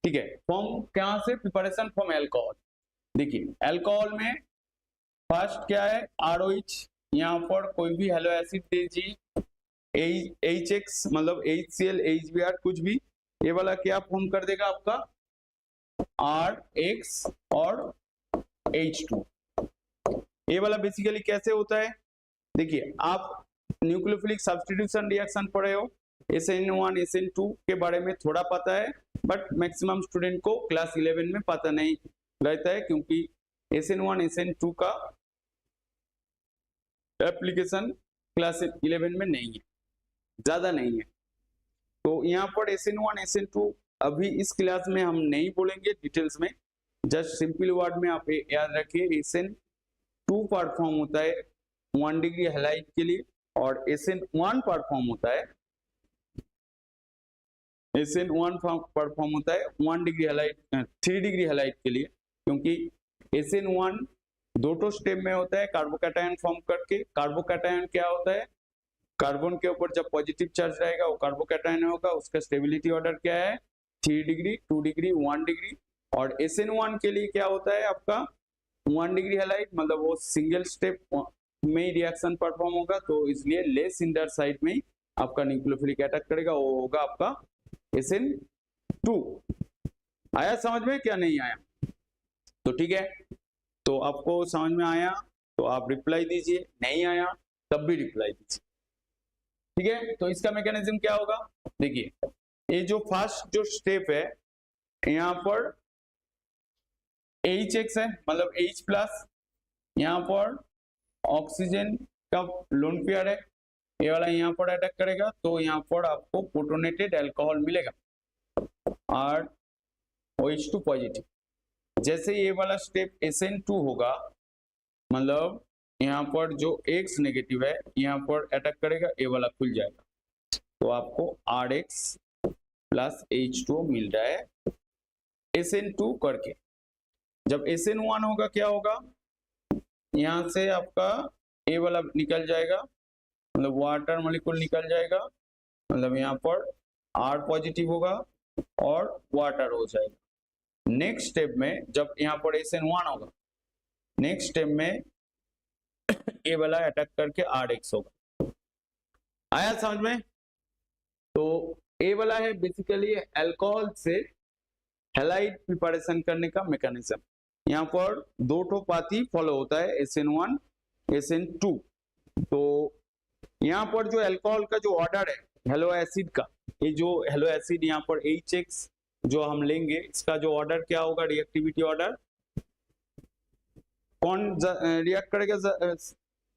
ठीक है। फॉर्म कहां से, प्रिपरेशन फ्रॉम एल्कोहल। देखिए एल्कोहल में फर्स्ट क्या है, ROH, यहाँ पर कोई भी हेलो एसिड दीजिए, HX मतलब HCl HBr कुछ भी, ये वाला क्या फॉर्म कर देगा आपका RX और H2। ये वाला बेसिकली कैसे होता है, देखिए आप न्यूक्लियोफिलिक सब्स्टिट्यूशन रिएक्शन पढ़े हो, SN1 SN2 के बारे में थोड़ा पता है, बट मैक्सिमम स्टूडेंट को क्लास 11 में पता नहीं रहता है, क्योंकि SN1 SN2 का एप्लीकेशन क्लास 11 में नहीं है, ज्यादा नहीं है। तो यहाँ पर SN1 SN2 अभी इस क्लास में हम नहीं बोलेंगे डिटेल्स में, जस्ट सिंपल वर्ड में आप याद रखिए SN2 परफॉर्म होता है 1 डिग्री हैलाइड के लिए, और SN1 परफॉर्म होता है 1 डिग्री हैलाइड 3 डिग्री हैलाइड के लिए, क्योंकि SN1 दो स्टेप में होता है कार्बोकैटायन फॉर्म करके। कार्बोकैटायन क्या होता है, कार्बन के ऊपर जब पॉजिटिव चार्ज रहेगा वो कार्बोकैटायन होगा, उसका स्टेबिलिटी ऑर्डर क्या है 3 डिग्री 2 डिग्री 1 डिग्री। और SN1 के लिए क्या होता है आपका 1 डिग्री हैलाइड, मतलब वो सिंगल स्टेप में रिएक्शन परफॉर्म होगा, तो इसलिए लेस इंडर साइड में आपका न्यूक्लियोफिलिक अटैक करेगा, वो होगा आपका SN2। आया समझ में, क्या नहीं आया? तो ठीक है, तो आपको समझ में आया तो आप रिप्लाई दीजिए, नहीं आया तब भी रिप्लाई दीजिए, ठीक है। तो इसका मैकेनिज्म क्या होगा, देखिए ये जो फर्स्ट जो स्टेप है यहाँ पर HX है, मतलब H प्लस, यहाँ पर ऑक्सीजन का लोन पेयर है, ये वाला यहाँ पर अटैक करेगा, तो यहाँ पर आपको प्रोटोनेटेड अल्कोहल मिलेगा ROH2 पॉजिटिव। जैसे ये वाला स्टेप SN2 होगा, मतलब यहाँ पर जो X नेगेटिव है यहाँ पर अटैक करेगा, ये वाला खुल जाएगा, तो आपको RX प्लस H2 मिल रहा है SN2 करके। जब SN1 होगा क्या होगा, यहाँ से आपका ये वाला निकल जाएगा, मतलब वाटर मॉलिक्यूल निकल जाएगा, मतलब यहाँ पर R पॉजिटिव होगा और वाटर हो जाएगा। नेक्स्ट स्टेप में जब यहाँ पर SN1 होगा, नेक्स्ट स्टेप में ये वाला अटैक करके RX होगा। आया समझ में? तो ये वाला है बेसिकली अल्कोहल से हैलाइड प्रिपरेशन करने का मैकेनिज्म। यहाँ पर दो ठो पाथी फॉलो होता है SN1 SN2। तो यहाँ पर जो अल्कोहल का जो ऑर्डर है हेलो एसिड का, ये जो हेलो एसिड यहाँ पर HX जो हम लेंगे, इसका जो ऑर्डर क्या होगा, रिएक्टिविटी ऑर्डर, कौन रिएक्ट करेगा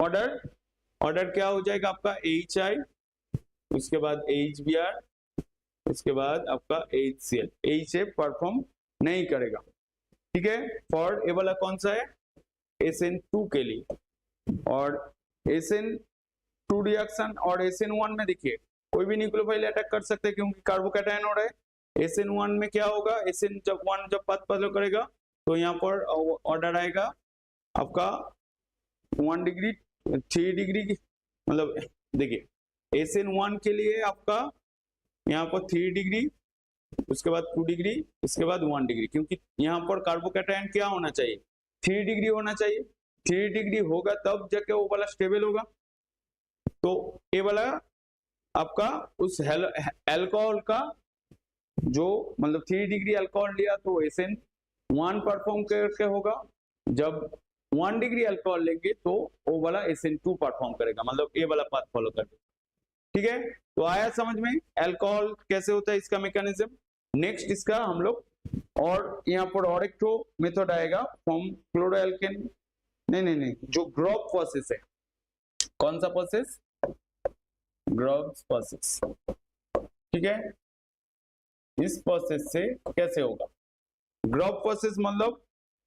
ऑर्डर क्या हो जाएगा आपका HI, उसके बाद HBr, उसके बाद आपका HCl। HF परफॉर्म नहीं करेगा, ठीक है। फॉर ये वाला कौन सा है SN2 के लिए, और SN2 रिएक्शन और SN1 में देखिए कोई भी न्यूक्लियोफाइल अटैक कर सकते हैं, क्योंकि कार्बोकैटायन हो रहा है। SN1 में क्या होगा, SN जब पथ बदल करेगा तो यहाँ पर ऑर्डर आएगा आपका 1 डिग्री 3 डिग्री, मतलब देखिए SN1 के लिए आपका यहाँ पर 3 डिग्री, उसके बाद 2 डिग्री, इसके बाद 1 डिग्री, क्योंकि यहाँ पर कार्बोकैटायन क्या होना चाहिए 3 डिग्री होना चाहिए। 3 डिग्री होगा तब जाके वो वाला स्टेबल होगा। तो ये वाला आपका उस अल्कोहल का जो मतलब 3 डिग्री अल्कोहल लिया तो SN1 परफॉर्म करके होगा, जब 1 डिग्री अल्कोहल लेंगे तो वो वाला SN2 परफॉर्म करेगा, मतलब ये वाला पाथ फॉलो करेगा, ठीक है। तो आया समझ में अल्कोहल कैसे होता है, इसका मैकेनिज्म। नेक्स्ट इसका हम लोग और यहाँ पर और एक तो मेथड आएगा फ्रॉम क्लोरोएल्केन, नहीं जो ग्रॉब प्रोसेस है, कौन सा प्रोसेस, ग्रॉब प्रोसेस, ठीक है। इस प्रोसेस से कैसे होगा, ग्रॉब प्रोसेस मतलब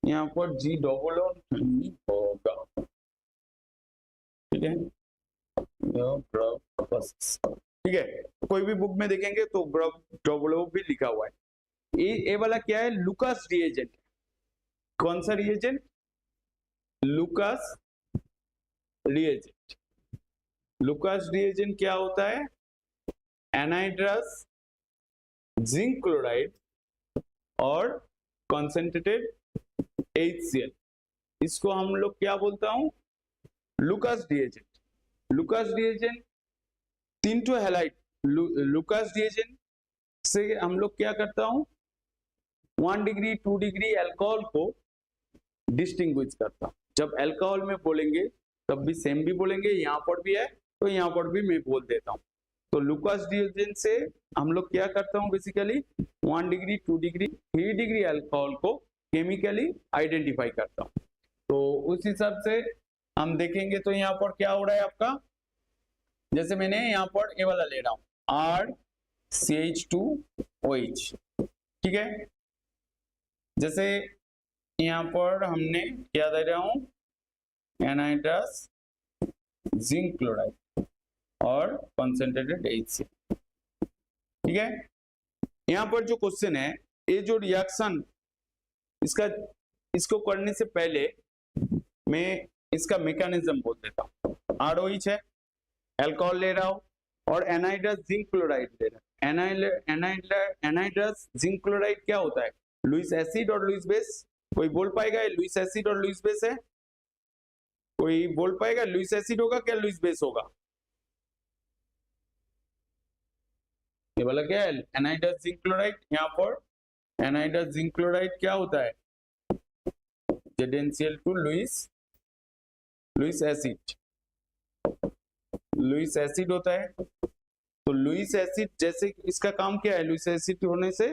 यहाँ पर G होगा, ठीक है, ग्रॉब प्रोसेस, ठीक है। कोई भी बुक में देखेंगे तो ग्रॉब भी लिखा हुआ है। ये वाला क्या है, लुकास रिएजेंट। कौन सा reagent, Lucas reagent. Lucas reagent क्या होता है, एनाइड्रस जिंक क्लोराइड और कॉन्सेंट्रेटेड HCl, इसको हम लोग क्या बोलता हूं, लुकास रिएजेंट। लुकास रिएजेंट 3 ठो हैलाइड, लुकास रिएजेंट से हम लोग क्या करता हूं, 1 डिग्री 2 डिग्री अल्कोहल को डिस्टिंग्विश करता हूं। जब अल्कोहल में बोलेंगे तब भी सेम भी बोलेंगे, यहाँ पर भी है तो यहाँ पर भी मैं बोल देता हूँ। तो लुकास रिएजेंट से हम लोग क्या करता हूँ, basically 1 degree 2 degree 3 degree alcohol को केमिकली आइडेंटिफाई करता हूँ। तो उस हिसाब से हम देखेंगे तो यहाँ पर क्या हो रहा है आपका, जैसे मैंने यहाँ पर ये वाला ले रहा हूँ RCH2OH, ठीक है। जैसे यहाँ पर हमने क्या दे रहा हूँ, एनाइड्रस जिंक क्लोराइड और कॉन्सेंट्रेटेड HCl, ठीक है। यहाँ पर जो क्वेश्चन है, ये जो रिएक्शन इसको करने से पहले मैं इसका मैकेनिज्म बोल देता हूँ। ROH है, अल्कोहल ले रहा हूँ और एनाइड्रस जिंक क्लोराइड ले रहा हूँ। एनाइड्रस जिंक क्लोराइड क्या होता है, लुईस एसिड और लुईस बेस। कोई बोल पाएगा लुईस एसिड और लुईस बेस है? कोई बोल पाएगा लुईस एसिड होगा क्या लुईस बेस होगा? ये वाला क्या है, एनाइड्रस जिंक क्लोराइड। यहाँ पर एनाइड्रस जिंक क्लोराइड क्या होता है, ZnCl2 Lewis acid, Lewis acid होता है। तो लुईस एसिड जैसे इसका काम क्या है, लुईस एसिड होने से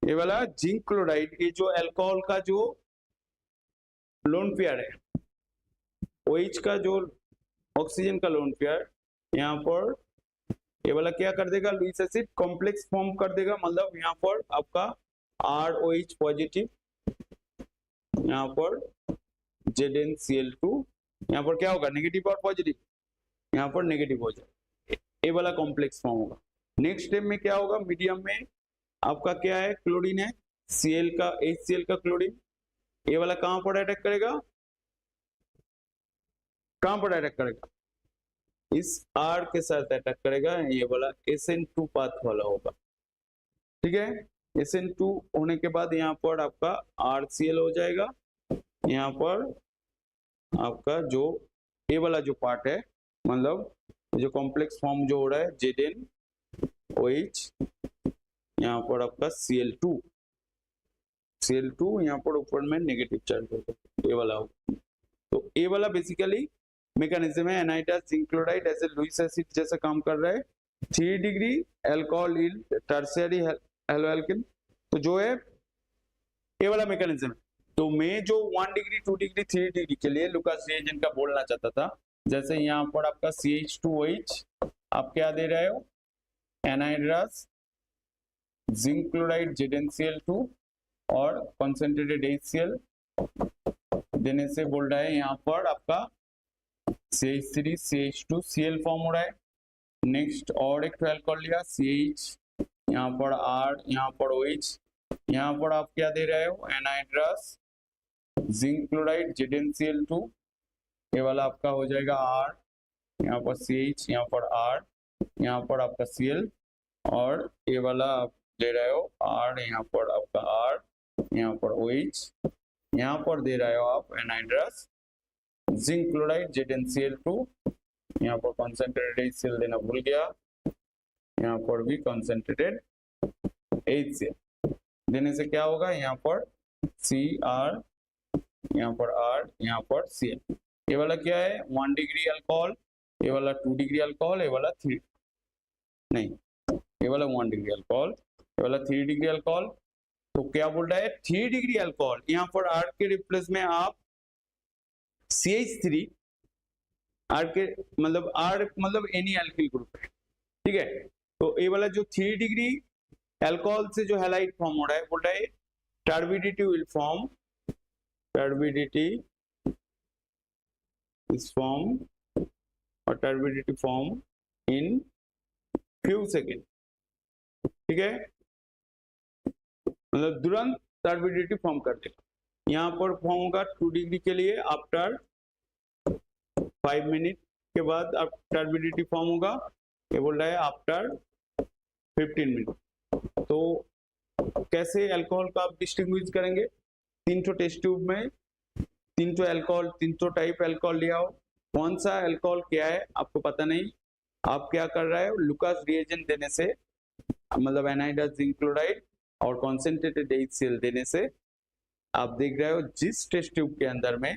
ये वाला जिंक क्लोराइड, ये जो अल्कोहल का जो लोन पेयर है, OH का जो ऑक्सीजन का लोन पेयर, यहाँ पर ये वाला क्या कर देगा, लुईस एसिड कॉम्प्लेक्स फॉर्म कर देगा। मतलब यहाँ पर आपका ROH पॉजिटिव, यहाँ पर ZnCl2, यहाँ पर क्या होगा, नेगेटिव और पॉजिटिव, यहाँ पर नेगेटिव हो जाए, ये वाला कॉम्प्लेक्स फॉर्म होगा। नेक्स्ट स्टेप में क्या होगा, मीडियम में आपका क्या है, क्लोरीन है, Cl का HCl का क्लोरीन, ये वाला कहां पर अटैक करेगा, कहां पर अटैक करेगा, इस R के साथ अटैक करेगा, ये वाला SN2 पाथ वाला होगा, ठीक है। SN2 होने के बाद यहाँ पर आपका RCl हो जाएगा। यहाँ पर आपका जो ये वाला जो पार्ट है, मतलब जो कॉम्प्लेक्स फॉर्म जो हो रहा है ZnOH, यहाँ पर आपका Cl2 यहाँ पर ऊपर में नेगेटिव चार्ज होगा, ये वाला होगा। तो ये वाला बेसिकली मैकेनिज्म है। एनाइड्रस जिंक क्लोराइड ऐसे लुईस एसिड जैसा काम कर रहा है। 3 degree alcohol yield tertiary haloalkane, तो जो है ये वाला मैकेनिज्म है। तो मैं जो 1 डिग्री 2 डिग्री 3 डिग्री के लिए लुकास रिएजेंट का बोलना चाहता था, जैसे यहाँ पर आपका CH2OH, आप क्या दे रहे हो, एनाइड्रस जिंक क्लोराइड ZnCl2 और कॉन्सेंट्रेटेड HCl देने से बोल रहा है, यहाँ पर आपका CH3 CH2 Cl फॉर्म हो रहा है। नेक्स्ट और एक अल्कोहल लिया CH, यहाँ पर R, यहाँ पर OH, यहाँ पर आप क्या दे रहे हो, एनाइड्रस जिंक क्लोराइड ZnCl2, ये वाला आपका हो जाएगा R, यहाँ पर CH, यहाँ पर R, यहाँ पर आपका Cl, और ये वाला आप दे रहे हो R, यहाँ पर आपका R, यहाँ पर OH, यहाँ पर दे रहे हो आप एनाइड्रस जिंक क्लोराइड ZnCl2, यहाँ पर कॉन्सेंट्रेटेड HCl देना भूल गया, यहाँ पर भी कॉन्सेंट्रेटेड HCl देने से क्या होगा, यहाँ पर CR, यहाँ पर R, यहाँ पर Cl। ये वाला क्या है, 1 डिग्री अल्कोहल, ये वाला 2 डिग्री अल्कोहल, ये वाला 3 नहीं, ये वाला 1 डिग्री अल्कोहल, ये वाला 3 डिग्री अल्कोहल। तो क्या बोल रहा है, 3 डिग्री अल्कोहल, यहाँ पर R के रिप्लेस में आप CH3, R के मतलब R मतलब एनी अल्किल ग्रुप है, ठीक है। तो ये वाला जो 3 डिग्री अल्कोहल से जो हैलाइड फॉर्म हो रहा है, बोल रहा है turbidity will form, turbidity is form और turbidity form in few second, ठीक है, मतलब तुरंत टर्बिडिटी फॉर्म कर देगा। यहाँ पर फॉर्म होगा 2 डिग्री के लिए आफ्टर 5 मिनट के बाद अब टर्बिडिटी फॉर्म होगा, ये बोल रहा है आफ्टर 15 मिनट। तो कैसे अल्कोहल को आप डिस्टिंग्विश करेंगे? 3 ठो टेस्ट ट्यूब में 3 ठो अल्कोहल, 3 ठो टाइप अल्कोहल लिया हो, कौन सा अल्कोहल क्या है आपको पता नहीं, आप क्या कर रहे हो, लुकास रिएजेंट देने से, मतलब एनाइडस जिंक क्लोराइड और कॉन्सेंट्रेटेड HCl देने से आप देख रहे हो जिस टेस्ट ट्यूब के अंदर में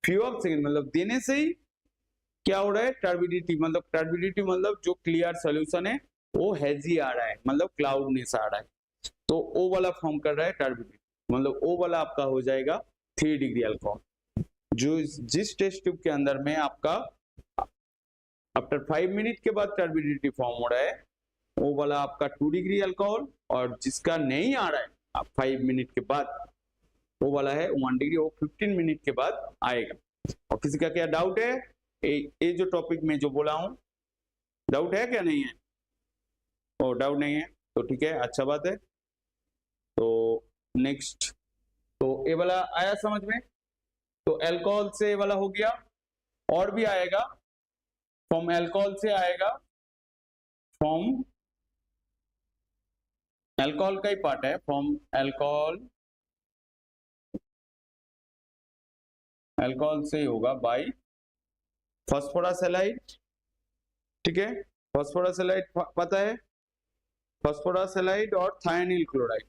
फ्यू ऑफ सेकेंड मतलब देने से ही क्या हो रहा है, टर्बिडिटी मतलब जो क्लियर सोल्यूशन है वो हेजी आ रहा है, मतलब क्लाउडनेस आ रहा है, तो ओ वाला फॉर्म कर रहा है टर्बिडिटी, मतलब ओ वाला आपका हो जाएगा 3 डिग्री अल्कोहल। जो जिस टेस्ट ट्यूब के अंदर में आपका आफ्टर 5 मिनट के बाद टर्बिडिटी फॉर्म हो रहा है वो वाला आपका 2 डिग्री अल्कोहल, और जिसका नहीं आ रहा है 5 मिनट के बाद वो वाला है 1 डिग्री, वो 15 मिनट के बाद आएगा। और किसी का क्या डाउट है, ये जो टॉपिक में जो बोला हूं, डाउट है क्या? नहीं है? ओ डाउट नहीं है तो ठीक है, अच्छा बात है। तो नेक्स्ट, तो ये वाला आया समझ में, तो अल्कोहल से ये वाला हो गया, और भी आएगा, फ्रॉम अल्कोहल से आएगा, फ्रॉम अल्कोहल का ही पार्ट है, फ्रॉम अल्कोहल से ही होगा बाय फास्फोरस हैलाइड, ठीक है, फास्फोरस हैलाइड पता है, फास्फोरस हैलाइड और थायोनिल क्लोराइड,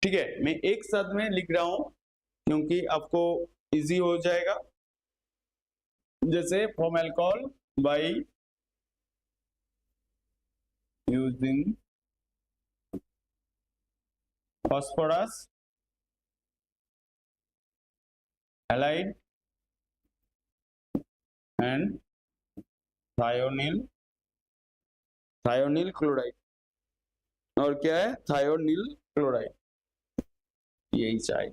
ठीक है, मैं एक साथ में लिख रहा हूं क्योंकि आपको इजी हो जाएगा। जैसे from alcohol by using phosphorus halide and thionyl chloride, और क्या है, थायोनिल क्लोराइड, यही चाहिए,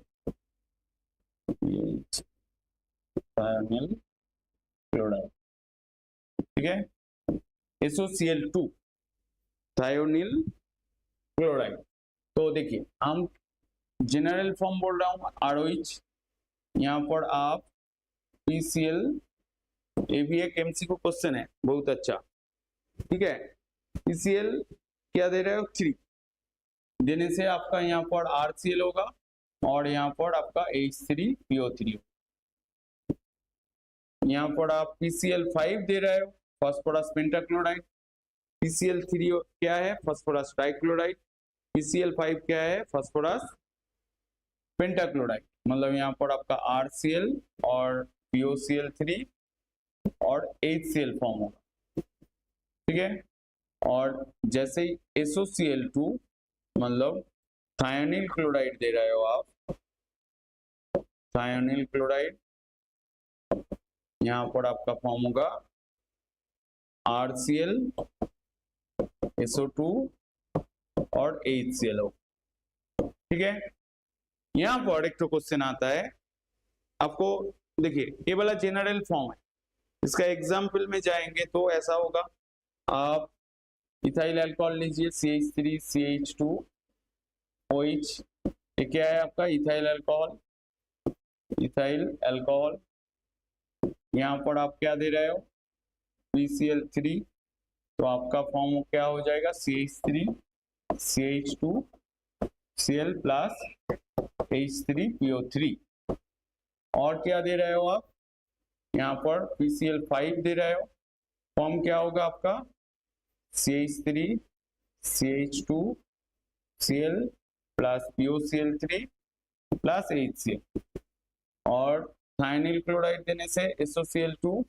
थायोनिल क्लोराइड, ठीक है, SOCl2 थायोनिल क्लोराइड। तो देखिए हम जनरल फॉर्म बोल रहा हूं ROH, यहाँ पर आप PCl, ये भी एक MCQ क्वेश्चन है बहुत अच्छा, ठीक है, PCl क्या दे रहे हो 3 देने से आपका यहाँ पर RCl होगा और यहाँ पर आपका H3PO3, यहाँ पर आप PCl5 दे रहे हो फास्फोरस पेंटाक्लोराइड, PCl3 क्या है, फास्फोरस ट्राइक्लोराइड, PCl5 क्या है, फास्फोरस पेंटाक्लोराइड, मतलब यहाँ पर आपका RCl और POCl3 और HCl फॉर्म होगा, ठीक है, और जैसे ही SOCl2 मतलब थायोनिल क्लोराइड दे रहे हो आप, थायोनिल क्लोराइड, यहाँ पर आपका फॉर्म होगा RCl, SO2 और HCl हो, ठीक है। यहाँ पर एक तो क्वेश्चन आता है आपको, देखिए ये वाला जनरल फॉर्म है, इसका एग्जाम्पल में जाएंगे तो ऐसा होगा, आप इथाइल अल्कोहल लीजिए CH3CH2OH, ये क्या है आपका इथाइल अल्कोहल, यहाँ पर आप क्या दे रहे हो PCl3, तो आपका फॉर्म क्या हो जाएगा CH3CH2Cl प्लस H3PO3, और क्या दे रहे हो आप, यहाँ पर PCl5 दे रहे हो, फॉर्म क्या होगा आपका CH3CH2Cl plus POCl3 plus HCl, और थायोनिल क्लोराइड देने से SOCl2,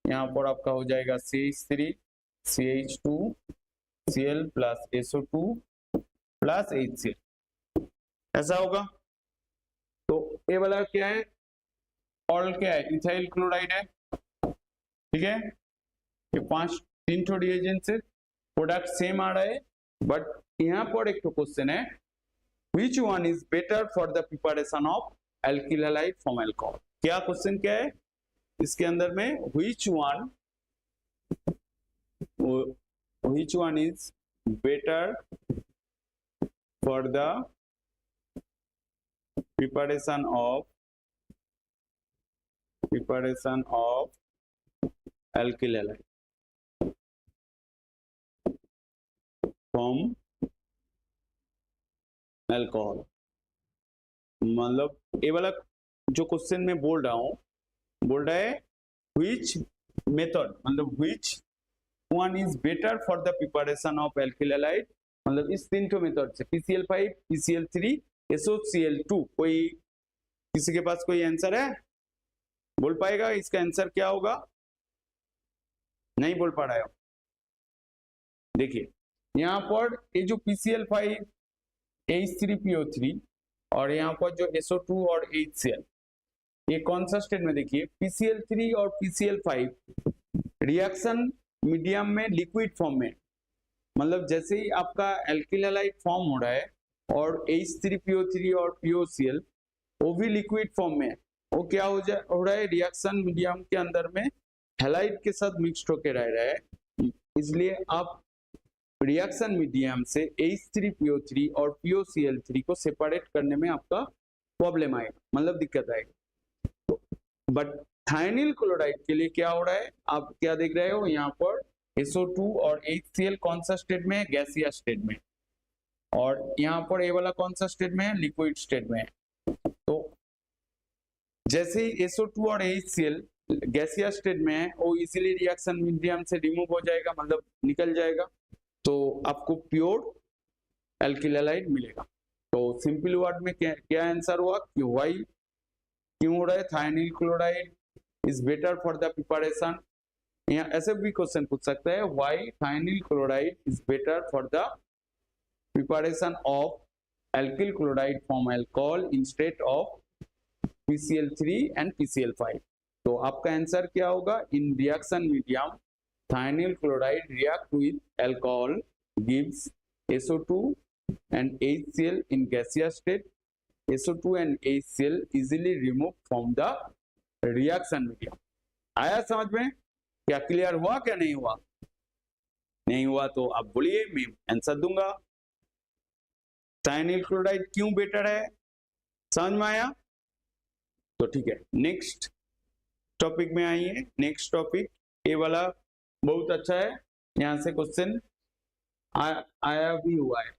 यहाँ पर आपका हो जाएगा CH3CH2Cl plus SO2 plus HCl, ऐसा होगा। तो ये वाला क्या है, और क्या है, इथाइल क्लोराइड है, ठीक है, ये 3 ठो रिएजेंट से प्रोडक्ट सेम आ रहा है, बट यहाँ पर एक क्वेश्चन है, which one is better for the preparation of alkyl halide from alcohol, क्या क्वेश्चन क्या है इसके अंदर में, which one is better for the preparation of alkyl halide from alcohol. मतलब ये वाला जो क्वेश्चन में बोल रहा हूँ, बोल रहा है व्हिच मेथड, मतलब which one is better for the preparation of alkyl halide. मतलब इस तीन ठो मेथड से PCl5, PCl3, SOCl2, कोई किसी के पास कोई आंसर है? बोल पाएगा इसका आंसर क्या होगा? नहीं बोल पा रहा है। देखिए यहाँ पर ये जो PCl5, H3PO3 और यहाँ पर जो SO2 और HCl, ये कौन सा स्टेट में? देखिए PCl3 और PCl5 रिएक्शन मीडियम में लिक्विड फॉर्म में, मतलब जैसे ही आपका एल्किल हैलाइड फॉर्म हो रहा है और H3PO3 और POCl वो भी लिक्विड फॉर्म में, वो क्या हो रहा है? रिएक्शन मीडियम के अंदर में हैलाइड के साथ मिक्स्ड होकर रह रहा है, इसलिए आप रिएक्शन मीडियम से H3PO3 और POCl3 को सेपरेट करने में आपका प्रॉब्लम आएगा, मतलब दिक्कत आएगा। तो बट थायनिल क्लोराइड के लिए क्या हो रहा है? आप क्या देख रहे हो यहाँ पर? SO2 और HCl कौन सा स्टेट में है? गैसियस स्टेट में। और यहाँ पर ये वाला कौन सा स्टेट में है? लिक्विड स्टेट में है। तो जैसे ही SO2 और HCl गैसियस स्टेट में है, वो इजीली रिएक्शन मीडियम से रिमूव हो जाएगा, मतलब निकल जाएगा, तो आपको प्योर एल्किल हैलाइड मिलेगा। तो सिंपल वर्ड में क्या आंसर हुआ? क्यों हो रहा है? Thionyl chloride is better for the preparation. यहाँ ऐसे भी क्वेश्चन पूछ सकता है, why thionyl chloride is better for the preparation of alkyl chloride from alcohol instead of PCl3 and PCl5। तो आपका आंसर क्या होगा? In reaction medium thionyl chloride react with alcohol gives SO2 and HCl in gaseous state. SO2 and HCl easily removed from the reaction medium. आया समझ में? क्या clear हुआ? क्या नहीं हुआ? नहीं हुआ तो आप बोलिए, मैं आंसर दूंगा। thionyl chloride क्यों बेटर है? समझ में आया? तो ठीक है, नेक्स्ट टॉपिक में आइए। नेक्स्ट टॉपिक ये वाला बहुत अच्छा है, यहाँ से क्वेश्चन आया भी हुआ है।